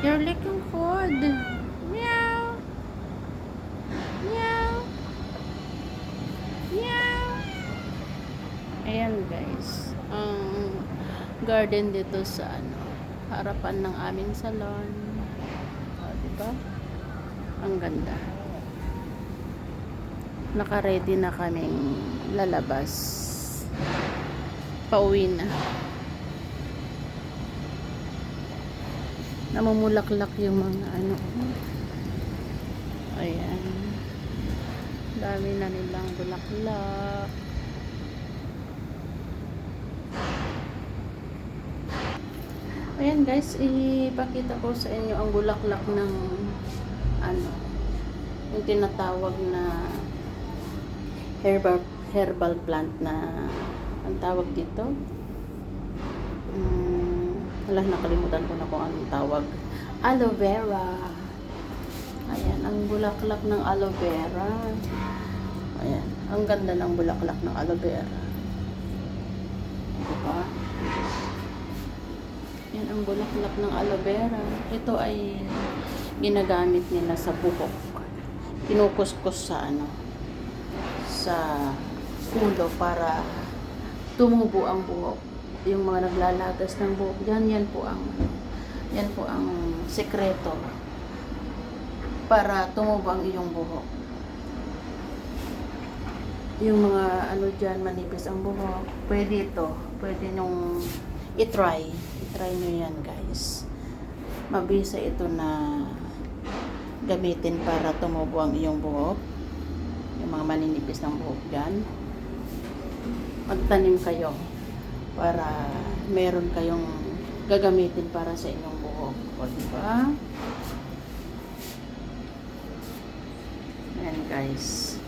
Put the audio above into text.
You're licking food. Meow. Meow. Meow. Ayan guys. Ang garden dito sa harapan ng aming salon. O, diba? Ang ganda. Naka-ready na kaming lalabas. Pauwi na. Namumulaklak yung mga ayan. Dami na nilang bulaklak. Ayan guys, ipakita ko sa inyo ang bulaklak ng yung tinatawag na herbal plant na ang tawag dito. Wala, nakalimutan ko na kung anong tawag. Aloe vera. Ayan, ang bulaklak ng aloe vera. Ayan, ang ganda ng bulaklak ng aloe vera. Diba? Yan ang bulaklak ng aloe vera. Ito ay ginagamit nila sa buhok. Kinukuskus sa sa ulo para tumubo ang buhok. Yung mga naglalagas ng buhok, yan po ang sekreto para tumubo ang iyong buhok. Yung mga dyan, manipis ang buhok, pwede nyong i-try nyo yan guys. Mabisa ito na gamitin para tumubo ang iyong buhok, yung mga maninipis ng buhok dyan. Magtanim kayo para meron kayong gagamitin para sa inyong buhok. O, diba? Ayan guys.